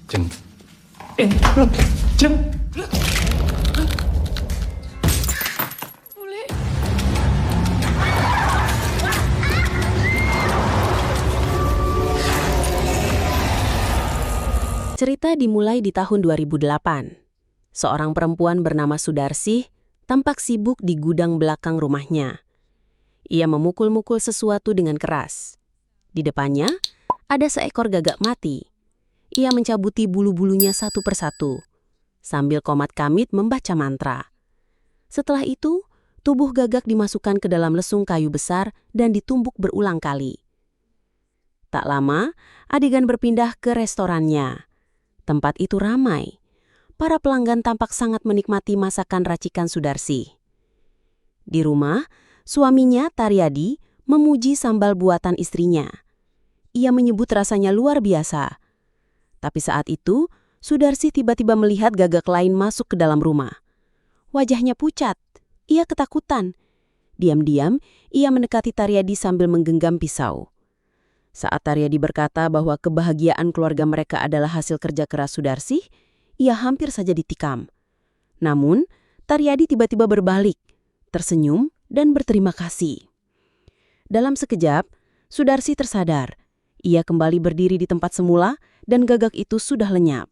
Jeng. Jeng. Bule. Cerita dimulai di tahun 2008. Seorang perempuan bernama Sudarsih tampak sibuk di gudang belakang rumahnya. Ia memukul-mukul sesuatu dengan keras. Di depannya, ada seekor gagak mati. Ia mencabuti bulu-bulunya satu persatu, sambil komat kamit membaca mantra. Setelah itu, tubuh gagak dimasukkan ke dalam lesung kayu besar dan ditumbuk berulang kali. Tak lama, adegan berpindah ke restorannya. Tempat itu ramai. Para pelanggan tampak sangat menikmati masakan racikan Sudarsih. Di rumah, suaminya, Taryadi, memuji sambal buatan istrinya. Ia menyebut rasanya luar biasa. Tapi saat itu, Sudarsih tiba-tiba melihat gagak lain masuk ke dalam rumah. Wajahnya pucat. Ia ketakutan. Diam-diam, ia mendekati Taryadi sambil menggenggam pisau. Saat Taryadi berkata bahwa kebahagiaan keluarga mereka adalah hasil kerja keras Sudarsih, ia hampir saja ditikam. Namun, Taryadi tiba-tiba berbalik, tersenyum dan berterima kasih. Dalam sekejap, Sudarsih tersadar. Ia kembali berdiri di tempat semula dan gagak itu sudah lenyap.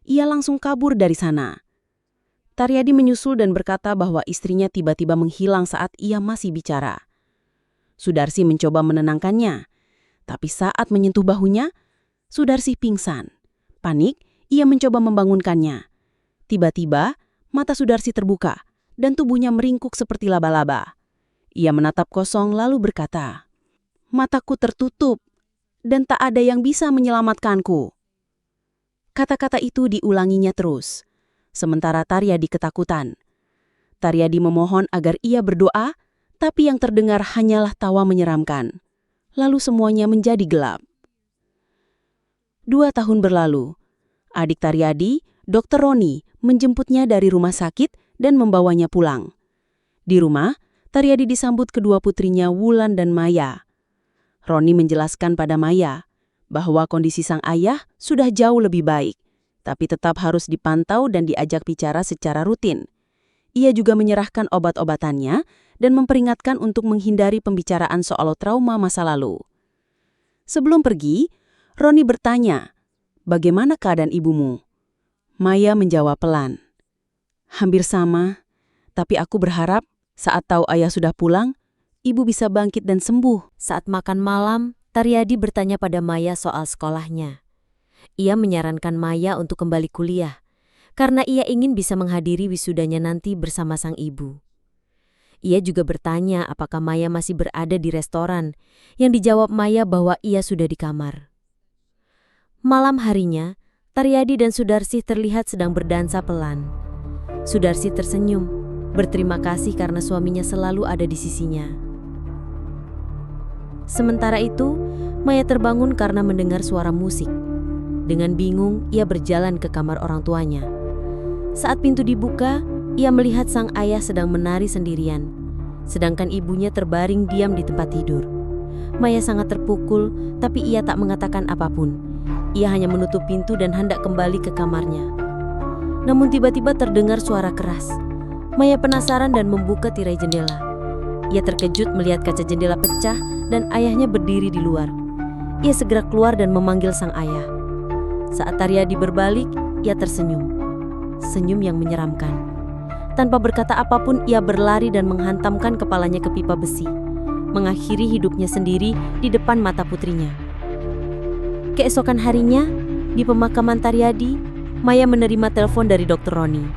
Ia langsung kabur dari sana. Taryadi menyusul dan berkata bahwa istrinya tiba-tiba menghilang saat ia masih bicara. Sudarsih mencoba menenangkannya, tapi saat menyentuh bahunya, Sudarsih pingsan. Panik, ia mencoba membangunkannya. Tiba-tiba, mata Sudarsih terbuka dan tubuhnya meringkuk seperti laba-laba. Ia menatap kosong lalu berkata, "Mataku tertutup dan tak ada yang bisa menyelamatkanku." Kata-kata itu diulanginya terus, sementara Taryadi ketakutan. Taryadi memohon agar ia berdoa, tapi yang terdengar hanyalah tawa menyeramkan. Lalu semuanya menjadi gelap. 2 tahun berlalu. Adik Taryadi, Dr. Roni, menjemputnya dari rumah sakit dan membawanya pulang. Di rumah, Taryadi disambut kedua putrinya Wulan dan Maya. Roni menjelaskan pada Maya bahwa kondisi sang ayah sudah jauh lebih baik, tapi tetap harus dipantau dan diajak bicara secara rutin. Ia juga menyerahkan obat-obatannya dan memperingatkan untuk menghindari pembicaraan soal trauma masa lalu. Sebelum pergi, Roni bertanya, "Bagaimana keadaan ibumu?" Maya menjawab pelan, "Hampir sama, tapi aku berharap saat tahu ayah sudah pulang, ibu bisa bangkit dan sembuh." Saat makan malam, Taryadi bertanya pada Maya soal sekolahnya. Ia menyarankan Maya untuk kembali kuliah, karena ia ingin bisa menghadiri wisudanya nanti bersama sang ibu. Ia juga bertanya apakah Maya masih berada di restoran, yang dijawab Maya bahwa ia sudah di kamar. Malam harinya, Taryadi dan Sudarsih terlihat sedang berdansa pelan. Sudarsih tersenyum, berterima kasih karena suaminya selalu ada di sisinya. Sementara itu, Maya terbangun karena mendengar suara musik. Dengan bingung, ia berjalan ke kamar orang tuanya. Saat pintu dibuka, ia melihat sang ayah sedang menari sendirian, sedangkan ibunya terbaring diam di tempat tidur. Maya sangat terpukul, tapi ia tak mengatakan apapun. Ia hanya menutup pintu dan hendak kembali ke kamarnya. Namun tiba-tiba terdengar suara keras. Maya penasaran dan membuka tirai jendela. Ia terkejut melihat kaca jendela pecah dan ayahnya berdiri di luar. Ia segera keluar dan memanggil sang ayah. Saat Taryadi berbalik, ia tersenyum. Senyum yang menyeramkan. Tanpa berkata apapun, ia berlari dan menghantamkan kepalanya ke pipa besi, mengakhiri hidupnya sendiri di depan mata putrinya. Keesokan harinya, di pemakaman Taryadi, Maya menerima telepon dari Dr. Roni.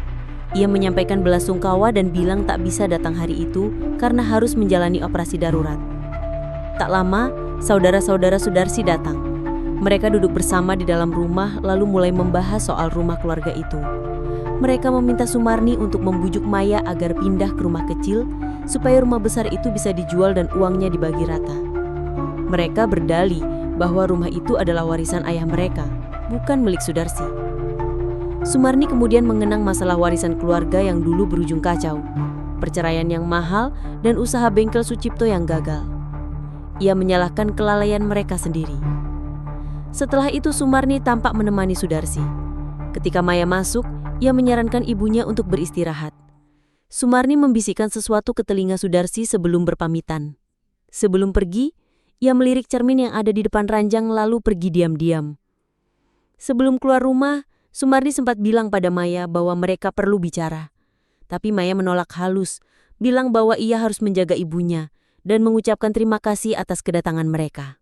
Ia menyampaikan belasungkawa dan bilang tak bisa datang hari itu karena harus menjalani operasi darurat. Tak lama, saudara-saudara Sudarsih datang. Mereka duduk bersama di dalam rumah lalu mulai membahas soal rumah keluarga itu. Mereka meminta Sumarni untuk membujuk Maya agar pindah ke rumah kecil supaya rumah besar itu bisa dijual dan uangnya dibagi rata. Mereka berdalih bahwa rumah itu adalah warisan ayah mereka, bukan milik Sudarsih. Sumarni kemudian mengenang masalah warisan keluarga yang dulu berujung kacau, perceraian yang mahal, dan usaha bengkel Sucipto yang gagal. Ia menyalahkan kelalaian mereka sendiri. Setelah itu Sumarni tampak menemani Sudarsi. Ketika Maya masuk, ia menyarankan ibunya untuk beristirahat. Sumarni membisikkan sesuatu ke telinga Sudarsi sebelum berpamitan. Sebelum pergi, ia melirik cermin yang ada di depan ranjang lalu pergi diam-diam. Sebelum keluar rumah, Sumarni sempat bilang pada Maya bahwa mereka perlu bicara. Tapi Maya menolak halus, bilang bahwa ia harus menjaga ibunya dan mengucapkan terima kasih atas kedatangan mereka.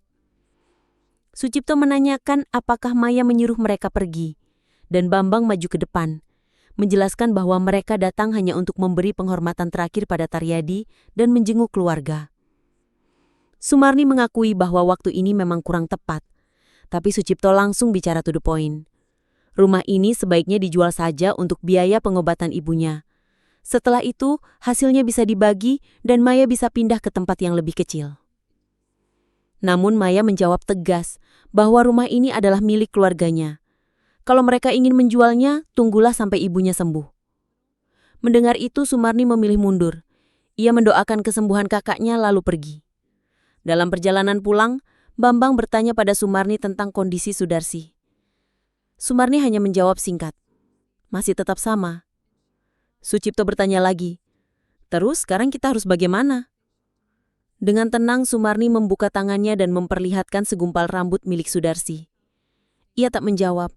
Sucipto menanyakan apakah Maya menyuruh mereka pergi, dan Bambang maju ke depan, menjelaskan bahwa mereka datang hanya untuk memberi penghormatan terakhir pada Taryadi dan menjenguk keluarga. Sumarni mengakui bahwa waktu ini memang kurang tepat, tapi Sucipto langsung bicara to the point. Rumah ini sebaiknya dijual saja untuk biaya pengobatan ibunya. Setelah itu, hasilnya bisa dibagi dan Maya bisa pindah ke tempat yang lebih kecil. Namun Maya menjawab tegas bahwa rumah ini adalah milik keluarganya. Kalau mereka ingin menjualnya, tunggulah sampai ibunya sembuh. Mendengar itu, Sumarni memilih mundur. Ia mendoakan kesembuhan kakaknya lalu pergi. Dalam perjalanan pulang, Bambang bertanya pada Sumarni tentang kondisi Sudarsi. Sumarni hanya menjawab singkat, "Masih tetap sama." Sucipto bertanya lagi, "Terus sekarang kita harus bagaimana?" Dengan tenang Sumarni membuka tangannya dan memperlihatkan segumpal rambut milik Sudarsi. Ia tak menjawab,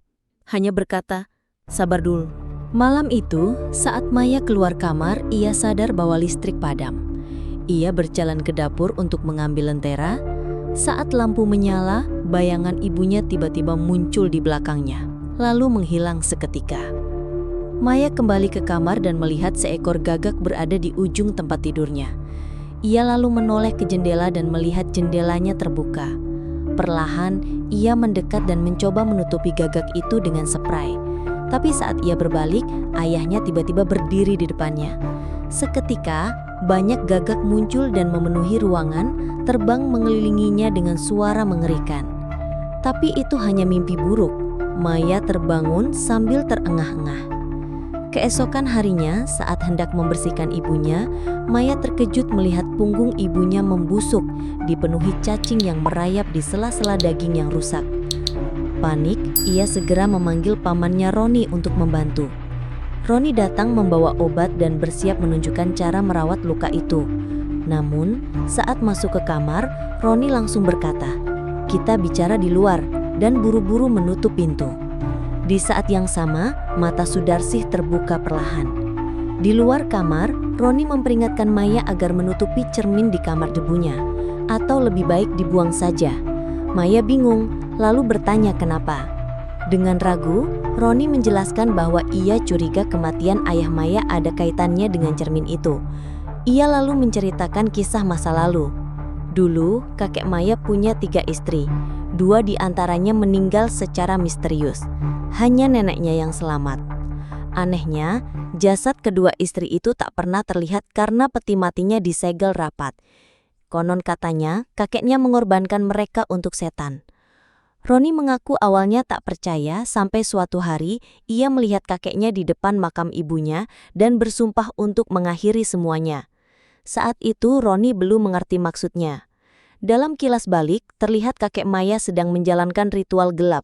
hanya berkata, "Sabar dulu." Malam itu, saat Maya keluar kamar, ia sadar bahwa listrik padam. Ia berjalan ke dapur untuk mengambil lentera. Saat lampu menyala, bayangan ibunya tiba-tiba muncul di belakangnya, lalu menghilang seketika. Maya kembali ke kamar dan melihat seekor gagak berada di ujung tempat tidurnya. Ia lalu menoleh ke jendela dan melihat jendelanya terbuka. Perlahan, ia mendekat dan mencoba menutupi gagak itu dengan spray. Tapi saat ia berbalik, ayahnya tiba-tiba berdiri di depannya. Seketika, banyak gagak muncul dan memenuhi ruangan, terbang mengelilinginya dengan suara mengerikan. Tapi itu hanya mimpi buruk. Maya terbangun sambil terengah-engah. Keesokan harinya, saat hendak membersihkan ibunya, Maya terkejut melihat punggung ibunya membusuk, dipenuhi cacing yang merayap di sela-sela daging yang rusak. Panik, ia segera memanggil pamannya Roni untuk membantu. Roni datang membawa obat dan bersiap menunjukkan cara merawat luka itu. Namun, saat masuk ke kamar, Roni langsung berkata, "Kita bicara di luar," dan buru-buru menutup pintu. Di saat yang sama, mata Sudarsih terbuka perlahan. Di luar kamar, Roni memperingatkan Maya agar menutupi cermin di kamar debunya, atau lebih baik dibuang saja. Maya bingung, lalu bertanya kenapa. Dengan ragu, Roni menjelaskan bahwa ia curiga kematian ayah Maya ada kaitannya dengan cermin itu. Ia lalu menceritakan kisah masa lalu. Dulu, kakek Maya punya 3 istri. 2 di antaranya meninggal secara misterius. Hanya neneknya yang selamat. Anehnya, jasad kedua istri itu tak pernah terlihat karena peti matinya disegel rapat. Konon katanya, kakeknya mengorbankan mereka untuk setan. Roni mengaku awalnya tak percaya sampai suatu hari ia melihat kakeknya di depan makam ibunya dan bersumpah untuk mengakhiri semuanya. Saat itu Roni belum mengerti maksudnya. Dalam kilas balik, terlihat kakek Maya sedang menjalankan ritual gelap.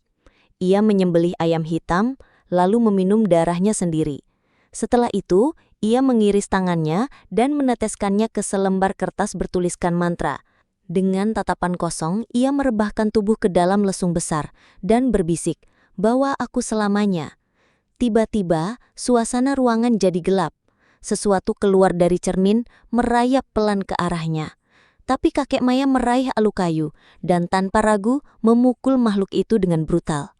Ia menyembelih ayam hitam, lalu meminum darahnya sendiri. Setelah itu, ia mengiris tangannya dan meneteskannya ke selembar kertas bertuliskan mantra. Dengan tatapan kosong, ia merebahkan tubuh ke dalam lesung besar dan berbisik, "Bawa aku selamanya." Tiba-tiba, suasana ruangan jadi gelap. Sesuatu keluar dari cermin, merayap pelan ke arahnya. Tapi kakek Maya meraih alu kayu dan tanpa ragu memukul makhluk itu dengan brutal.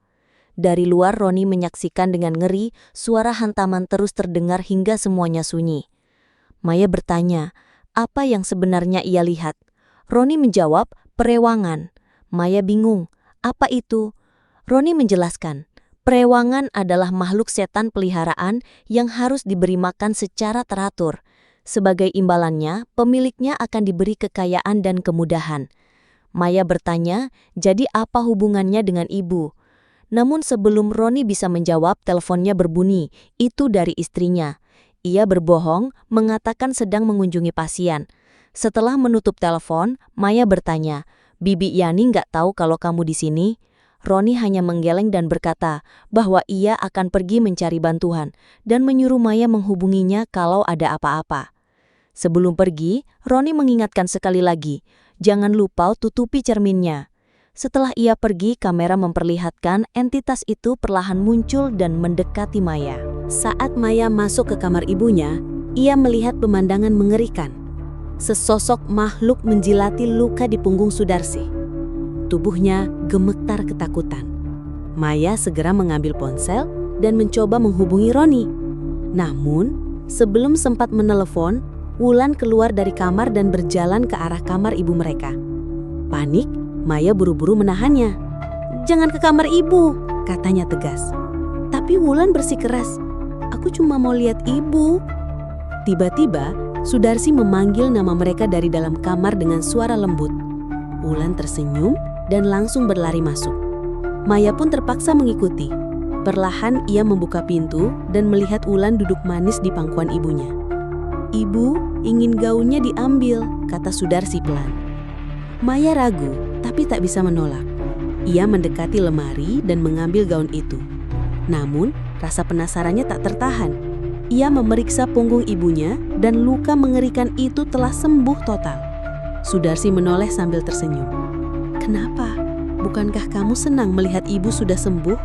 Dari luar Roni menyaksikan dengan ngeri, suara hantaman terus terdengar hingga semuanya sunyi. Maya bertanya, apa yang sebenarnya ia lihat? Roni menjawab, "Perewangan." Maya bingung, apa itu? Roni menjelaskan, perewangan adalah makhluk setan peliharaan yang harus diberi makan secara teratur. Sebagai imbalannya, pemiliknya akan diberi kekayaan dan kemudahan. Maya bertanya, jadi apa hubungannya dengan ibu? Namun sebelum Roni bisa menjawab, teleponnya berbunyi. Itu dari istrinya. Ia berbohong, mengatakan sedang mengunjungi pasien. Setelah menutup telepon, Maya bertanya, "Bibi Yani nggak tahu kalau kamu di sini?" Roni hanya menggeleng dan berkata bahwa ia akan pergi mencari bantuan dan menyuruh Maya menghubunginya kalau ada apa-apa. Sebelum pergi, Roni mengingatkan sekali lagi, jangan lupa tutupi cerminnya. Setelah ia pergi, kamera memperlihatkan entitas itu perlahan muncul dan mendekati Maya. Saat Maya masuk ke kamar ibunya, ia melihat pemandangan mengerikan. Sesosok makhluk menjilati luka di punggung Sudarsi. Tubuhnya gemetar ketakutan. Maya segera mengambil ponsel dan mencoba menghubungi Roni. Namun, sebelum sempat menelepon, Wulan keluar dari kamar dan berjalan ke arah kamar ibu mereka. Panik, Maya buru-buru menahannya. "Jangan ke kamar ibu," katanya tegas. Tapi Wulan bersikeras, "Aku cuma mau lihat ibu." Tiba-tiba, Sudarsi memanggil nama mereka dari dalam kamar dengan suara lembut. Wulan tersenyum dan langsung berlari masuk. Maya pun terpaksa mengikuti. Perlahan ia membuka pintu dan melihat Wulan duduk manis di pangkuan ibunya. "Ibu, ingin gaunnya diambil," kata Sudarsi pelan. Maya ragu, tapi tak bisa menolak. Ia mendekati lemari dan mengambil gaun itu. Namun, rasa penasarannya tak tertahan. Ia memeriksa punggung ibunya dan luka mengerikan itu telah sembuh total. Sudarsi menoleh sambil tersenyum. "Kenapa? Bukankah kamu senang melihat ibu sudah sembuh?"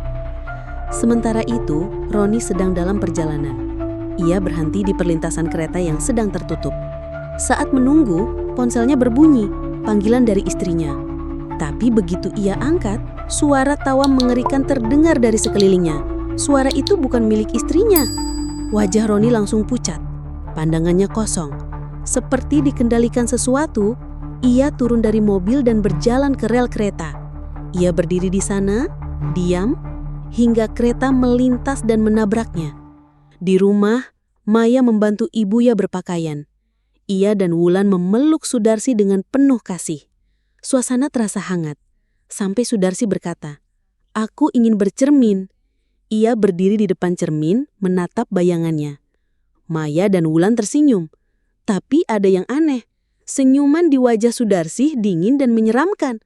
Sementara itu, Roni sedang dalam perjalanan. Ia berhenti di perlintasan kereta yang sedang tertutup. Saat menunggu, ponselnya berbunyi, panggilan dari istrinya. Tapi begitu ia angkat, suara tawa mengerikan terdengar dari sekelilingnya. Suara itu bukan milik istrinya. Wajah Roni langsung pucat, pandangannya kosong. Seperti dikendalikan sesuatu, ia turun dari mobil dan berjalan ke rel kereta. Ia berdiri di sana, diam, hingga kereta melintas dan menabraknya. Di rumah, Maya membantu ibunya berpakaian. Ia dan Wulan memeluk Sudarsi dengan penuh kasih. Suasana terasa hangat, sampai Sudarsi berkata, "Aku ingin bercermin." Ia berdiri di depan cermin, menatap bayangannya. Maya dan Wulan tersenyum. Tapi ada yang aneh. Senyuman di wajah Sudarsi dingin dan menyeramkan.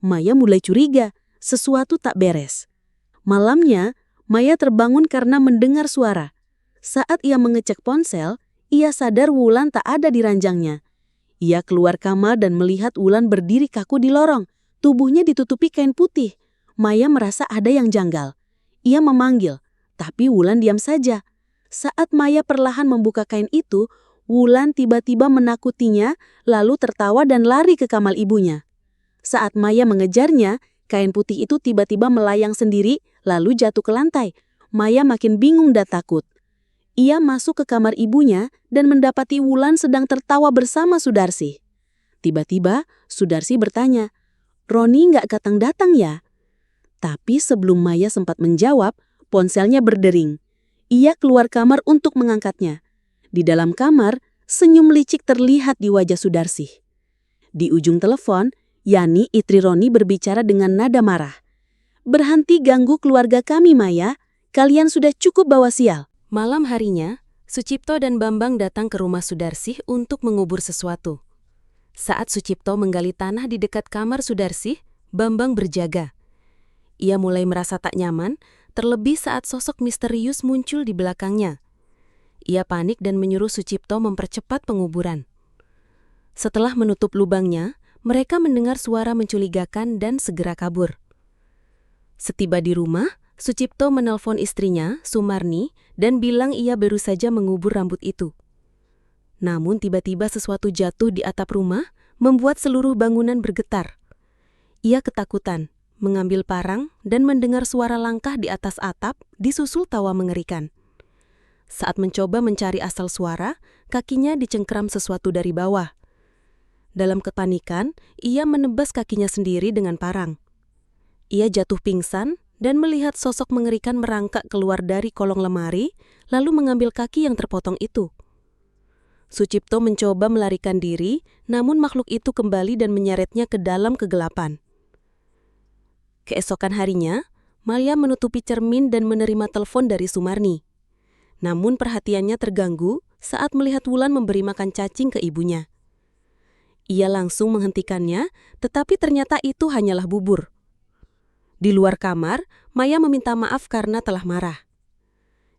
Maya mulai curiga, sesuatu tak beres. Malamnya, Maya terbangun karena mendengar suara. Saat ia mengecek ponsel, ia sadar Wulan tak ada di ranjangnya. Ia keluar kamar dan melihat Wulan berdiri kaku di lorong. Tubuhnya ditutupi kain putih. Maya merasa ada yang janggal. Ia memanggil, tapi Wulan diam saja. Saat Maya perlahan membuka kain itu, Wulan tiba-tiba menakutinya, lalu tertawa dan lari ke kamar ibunya. Saat Maya mengejarnya, kain putih itu tiba-tiba melayang sendiri, lalu jatuh ke lantai. Maya makin bingung dan takut. Ia masuk ke kamar ibunya dan mendapati Wulan sedang tertawa bersama Sudarsi. Tiba-tiba, Sudarsi bertanya, "Roni nggak datang-datang ya?" Tapi sebelum Maya sempat menjawab, ponselnya berdering. Ia keluar kamar untuk mengangkatnya. Di dalam kamar, senyum licik terlihat di wajah Sudarsi. Di ujung telepon, Yani, istri Roni, berbicara dengan nada marah. "Berhenti ganggu keluarga kami, Maya. Kalian sudah cukup bawa sial." Malam harinya, Sucipto dan Bambang datang ke rumah Sudarsi untuk mengubur sesuatu. Saat Sucipto menggali tanah di dekat kamar Sudarsi, Bambang berjaga. Ia mulai merasa tak nyaman, terlebih saat sosok misterius muncul di belakangnya. Ia panik dan menyuruh Sucipto mempercepat penguburan. Setelah menutup lubangnya, mereka mendengar suara mencurigakan dan segera kabur. Setiba di rumah, Sucipto menelpon istrinya, Sumarni, dan bilang ia baru saja mengubur rambut itu. Namun tiba-tiba sesuatu jatuh di atap rumah, membuat seluruh bangunan bergetar. Ia ketakutan, mengambil parang, dan mendengar suara langkah di atas atap, disusul tawa mengerikan. Saat mencoba mencari asal suara, kakinya dicengkeram sesuatu dari bawah. Dalam kepanikan, ia menebas kakinya sendiri dengan parang. Ia jatuh pingsan, dan melihat sosok mengerikan merangkak keluar dari kolong lemari, lalu mengambil kaki yang terpotong itu. Sucipto mencoba melarikan diri, namun makhluk itu kembali dan menyeretnya ke dalam kegelapan. Keesokan harinya, Maya menutupi cermin dan menerima telepon dari Sumarni. Namun perhatiannya terganggu saat melihat Wulan memberi makan cacing ke ibunya. Ia langsung menghentikannya, tetapi ternyata itu hanyalah bubur. Di luar kamar, Maya meminta maaf karena telah marah.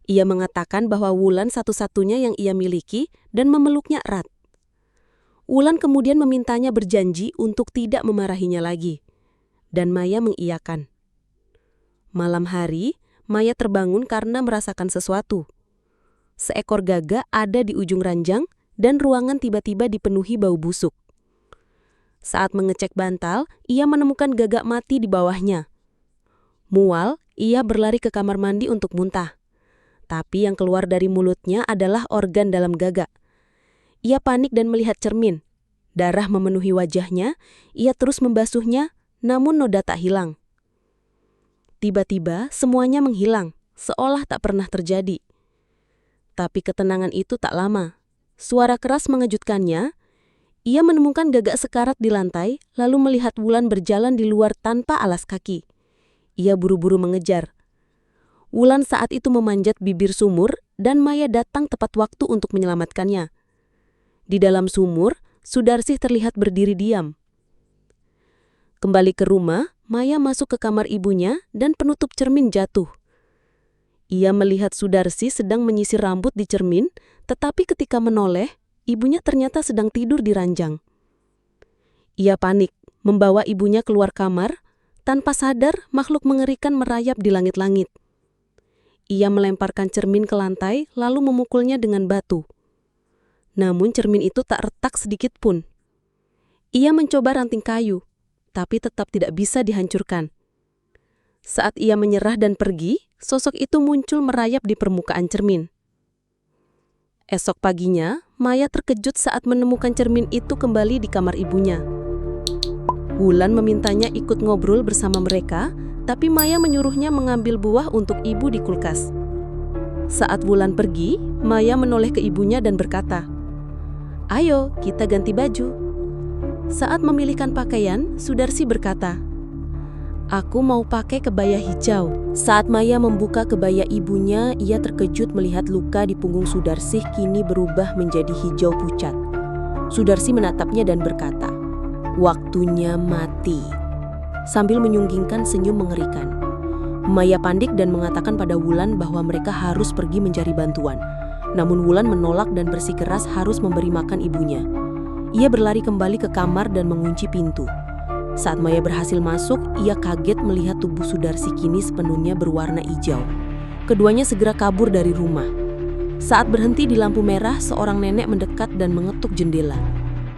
Ia mengatakan bahwa Wulan satu-satunya yang ia miliki dan memeluknya erat. Wulan kemudian memintanya berjanji untuk tidak memarahinya lagi. Dan Maya mengiyakan. Malam hari, Maya terbangun karena merasakan sesuatu. Seekor gagak ada di ujung ranjang dan ruangan tiba-tiba dipenuhi bau busuk. Saat mengecek bantal, ia menemukan gagak mati di bawahnya. Mual, ia berlari ke kamar mandi untuk muntah. Tapi yang keluar dari mulutnya adalah organ dalam gagak. Ia panik dan melihat cermin. Darah memenuhi wajahnya, ia terus membasuhnya, namun noda tak hilang. Tiba-tiba semuanya menghilang, seolah tak pernah terjadi. Tapi ketenangan itu tak lama. Suara keras mengejutkannya. Ia menemukan gagak sekarat di lantai, lalu melihat Wulan berjalan di luar tanpa alas kaki. Ia buru-buru mengejar. Wulan saat itu memanjat bibir sumur dan Maya datang tepat waktu untuk menyelamatkannya. Di dalam sumur, Sudarsih terlihat berdiri diam. Kembali ke rumah, Maya masuk ke kamar ibunya dan penutup cermin jatuh. Ia melihat Sudarsih sedang menyisir rambut di cermin, tetapi ketika menoleh, ibunya ternyata sedang tidur di ranjang. Ia panik, membawa ibunya keluar kamar. Tanpa sadar, makhluk mengerikan merayap di langit-langit. Ia melemparkan cermin ke lantai, lalu memukulnya dengan batu. Namun cermin itu tak retak sedikit pun. Ia mencoba ranting kayu, tapi tetap tidak bisa dihancurkan. Saat ia menyerah dan pergi, sosok itu muncul merayap di permukaan cermin. Esok paginya, Maya terkejut saat menemukan cermin itu kembali di kamar ibunya. Wulan memintanya ikut ngobrol bersama mereka, tapi Maya menyuruhnya mengambil buah untuk ibu di kulkas. Saat Wulan pergi, Maya menoleh ke ibunya dan berkata, "Ayo, kita ganti baju." Saat memilihkan pakaian, Sudarsih berkata, "Aku mau pakai kebaya hijau." Saat Maya membuka kebaya ibunya, ia terkejut melihat luka di punggung Sudarsih kini berubah menjadi hijau pucat. Sudarsih menatapnya dan berkata, "Waktunya mati." Sambil menyunggingkan senyum mengerikan. Maya panik dan mengatakan pada Wulan bahwa mereka harus pergi mencari bantuan. Namun Wulan menolak dan bersikeras harus memberi makan ibunya. Ia berlari kembali ke kamar dan mengunci pintu. Saat Maya berhasil masuk, ia kaget melihat tubuh Sudarsih kini sepenuhnya berwarna hijau. Keduanya segera kabur dari rumah. Saat berhenti di lampu merah, seorang nenek mendekat dan mengetuk jendela.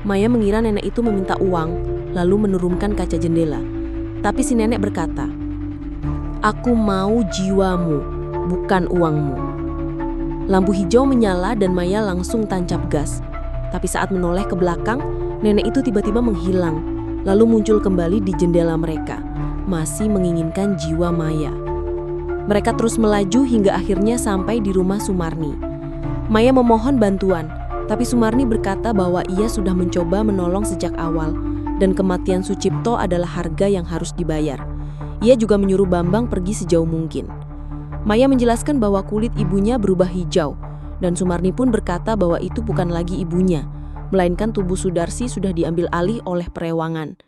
Maya mengira nenek itu meminta uang, lalu menurunkan kaca jendela. Tapi si nenek berkata, "Aku mau jiwamu, bukan uangmu." Lampu hijau menyala dan Maya langsung tancap gas. Tapi saat menoleh ke belakang, nenek itu tiba-tiba menghilang, lalu muncul kembali di jendela mereka, masih menginginkan jiwa Maya. Mereka terus melaju hingga akhirnya sampai di rumah Sumarni. Maya memohon bantuan, tapi Sumarni berkata bahwa ia sudah mencoba menolong sejak awal, dan kematian Sucipto adalah harga yang harus dibayar. Ia juga menyuruh Bambang pergi sejauh mungkin. Maya menjelaskan bahwa kulit ibunya berubah hijau, dan Sumarni pun berkata bahwa itu bukan lagi ibunya, melainkan tubuh Sudarsih sudah diambil alih oleh perewangan.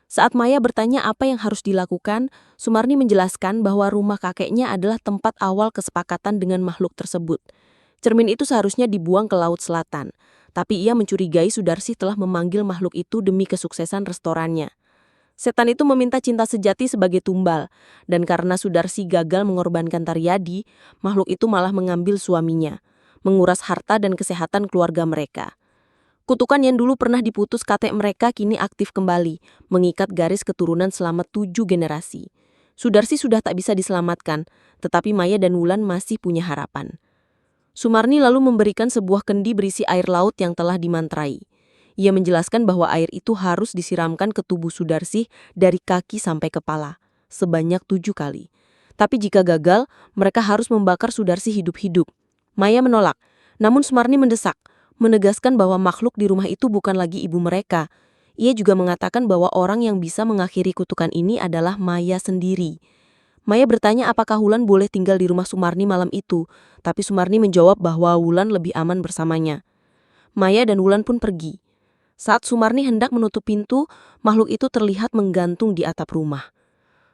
Saat Maya bertanya apa yang harus dilakukan, Sumarni menjelaskan bahwa rumah kakeknya adalah tempat awal kesepakatan dengan makhluk tersebut. Cermin itu seharusnya dibuang ke Laut Selatan, tapi ia mencurigai Sudarsih telah memanggil makhluk itu demi kesuksesan restorannya. Setan itu meminta cinta sejati sebagai tumbal, dan karena Sudarsih gagal mengorbankan Taryadi, makhluk itu malah mengambil suaminya, menguras harta dan kesehatan keluarga mereka. Kutukan yang dulu pernah diputus kakek mereka kini aktif kembali, mengikat garis keturunan selama 7 generasi. Sudarsih sudah tak bisa diselamatkan, tetapi Maya dan Wulan masih punya harapan. Sumarni lalu memberikan sebuah kendi berisi air laut yang telah dimantrai. Ia menjelaskan bahwa air itu harus disiramkan ke tubuh Sudarsih dari kaki sampai kepala, sebanyak 7 kali. Tapi jika gagal, mereka harus membakar Sudarsih hidup-hidup. Maya menolak, namun Sumarni mendesak, menegaskan bahwa makhluk di rumah itu bukan lagi ibu mereka. Ia juga mengatakan bahwa orang yang bisa mengakhiri kutukan ini adalah Maya sendiri. Maya bertanya apakah Wulan boleh tinggal di rumah Sumarni malam itu, tapi Sumarni menjawab bahwa Wulan lebih aman bersamanya. Maya dan Wulan pun pergi. Saat Sumarni hendak menutup pintu, makhluk itu terlihat menggantung di atap rumah.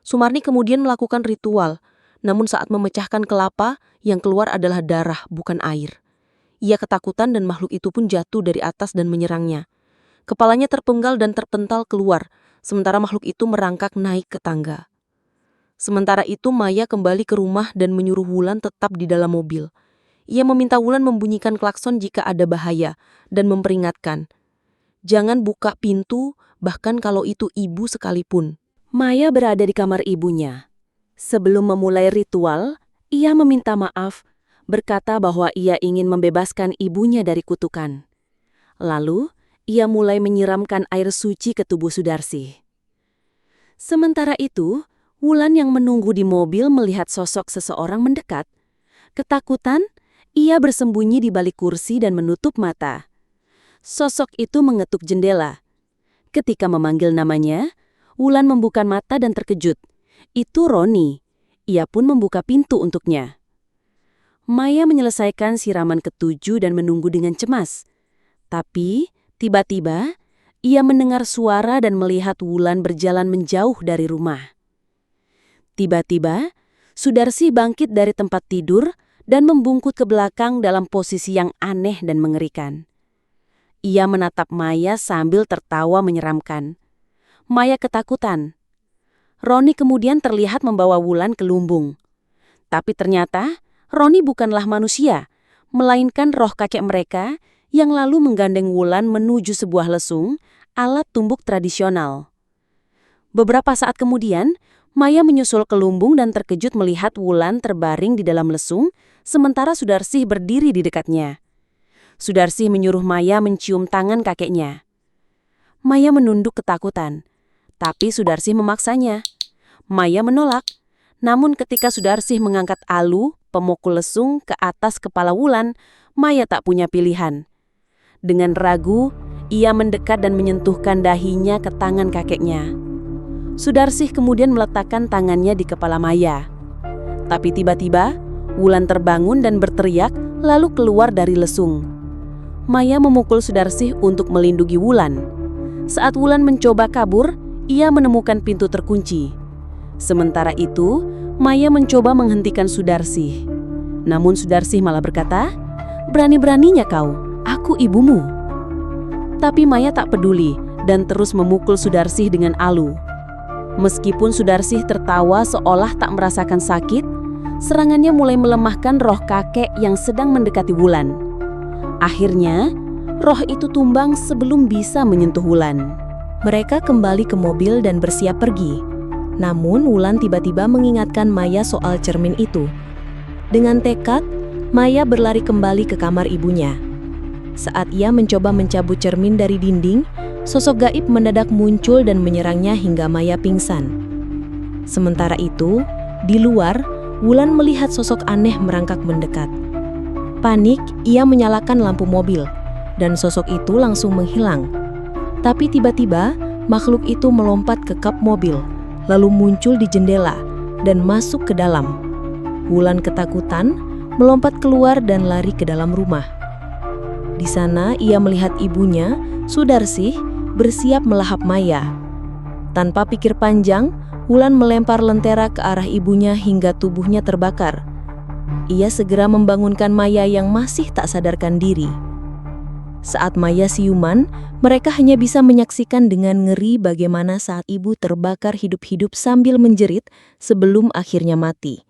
Sumarni kemudian melakukan ritual, namun saat memecahkan kelapa, yang keluar adalah darah, bukan air. Ia ketakutan dan makhluk itu pun jatuh dari atas dan menyerangnya. Kepalanya terpenggal dan terpental keluar, sementara makhluk itu merangkak naik ke tangga. Sementara itu Maya kembali ke rumah dan menyuruh Wulan tetap di dalam mobil. Ia meminta Wulan membunyikan klakson jika ada bahaya dan memperingatkan. Jangan buka pintu, bahkan kalau itu ibu sekalipun. Maya berada di kamar ibunya. Sebelum memulai ritual, ia meminta maaf, berkata bahwa ia ingin membebaskan ibunya dari kutukan. Lalu, ia mulai menyiramkan air suci ke tubuh Sudarsih. Sementara itu, Wulan yang menunggu di mobil melihat sosok seseorang mendekat. Ketakutan, ia bersembunyi di balik kursi dan menutup mata. Sosok itu mengetuk jendela. Ketika memanggil namanya, Wulan membuka mata dan terkejut. Itu Roni. Ia pun membuka pintu untuknya. Maya menyelesaikan siraman ketujuh dan menunggu dengan cemas. Tapi, tiba-tiba, ia mendengar suara dan melihat Wulan berjalan menjauh dari rumah. Tiba-tiba, Sudarsih bangkit dari tempat tidur dan membungkuk ke belakang dalam posisi yang aneh dan mengerikan. Ia menatap Maya sambil tertawa menyeramkan. Maya ketakutan. Roni kemudian terlihat membawa Wulan ke lumbung. Tapi ternyata, Roni bukanlah manusia, melainkan roh kakek mereka yang lalu menggandeng Wulan menuju sebuah lesung, alat tumbuk tradisional. Beberapa saat kemudian, Maya menyusul ke lumbung dan terkejut melihat Wulan terbaring di dalam lesung, sementara Sudarsih berdiri di dekatnya. Sudarsih menyuruh Maya mencium tangan kakeknya. Maya menunduk ketakutan, tapi Sudarsih memaksanya. Maya menolak, namun ketika Sudarsih mengangkat alu, pemukul lesung, ke atas kepala Wulan, Maya tak punya pilihan. Dengan ragu, ia mendekat dan menyentuhkan dahinya ke tangan kakeknya. Sudarsih kemudian meletakkan tangannya di kepala Maya. Tapi tiba-tiba, Wulan terbangun dan berteriak, lalu keluar dari lesung. Maya memukul Sudarsih untuk melindungi Wulan. Saat Wulan mencoba kabur, ia menemukan pintu terkunci. Sementara itu, Maya mencoba menghentikan Sudarsih. Namun Sudarsih malah berkata, "Berani-beraninya kau, aku ibumu." Tapi Maya tak peduli dan terus memukul Sudarsih dengan alu. Meskipun Sudarsih tertawa seolah tak merasakan sakit, serangannya mulai melemahkan roh kakek yang sedang mendekati Wulan. Akhirnya, roh itu tumbang sebelum bisa menyentuh Wulan. Mereka kembali ke mobil dan bersiap pergi. Namun, Wulan tiba-tiba mengingatkan Maya soal cermin itu. Dengan tekad, Maya berlari kembali ke kamar ibunya. Saat ia mencoba mencabut cermin dari dinding, sosok gaib mendadak muncul dan menyerangnya hingga Maya pingsan. Sementara itu, di luar, Wulan melihat sosok aneh merangkak mendekat. Panik, ia menyalakan lampu mobil, dan sosok itu langsung menghilang. Tapi tiba-tiba, makhluk itu melompat ke kap mobil, lalu muncul di jendela, dan masuk ke dalam. Wulan ketakutan, melompat keluar dan lari ke dalam rumah. Di sana, ia melihat ibunya, Sudarsih, bersiap melahap Maya. Tanpa pikir panjang, Wulan melempar lentera ke arah ibunya hingga tubuhnya terbakar. Ia segera membangunkan Maya yang masih tak sadarkan diri. Saat Maya siuman, mereka hanya bisa menyaksikan dengan ngeri bagaimana saat ibu terbakar hidup-hidup sambil menjerit sebelum akhirnya mati.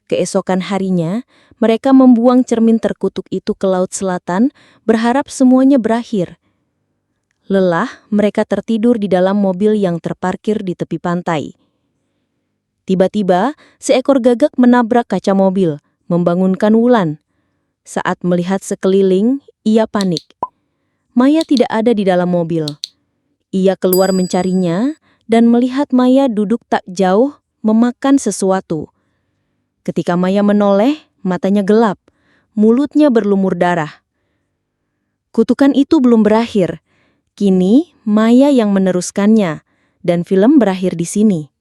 Keesokan harinya, mereka membuang cermin terkutuk itu ke laut selatan, berharap semuanya berakhir. Lelah, mereka tertidur di dalam mobil yang terparkir di tepi pantai. Tiba-tiba, seekor gagak menabrak kaca mobil, membangunkan Wulan. Saat melihat sekeliling, ia panik. Maya tidak ada di dalam mobil. Ia keluar mencarinya dan melihat Maya duduk tak jauh memakan sesuatu. Ketika Maya menoleh, matanya gelap, mulutnya berlumur darah. Kutukan itu belum berakhir. Kini, Maya yang meneruskannya, dan film berakhir di sini.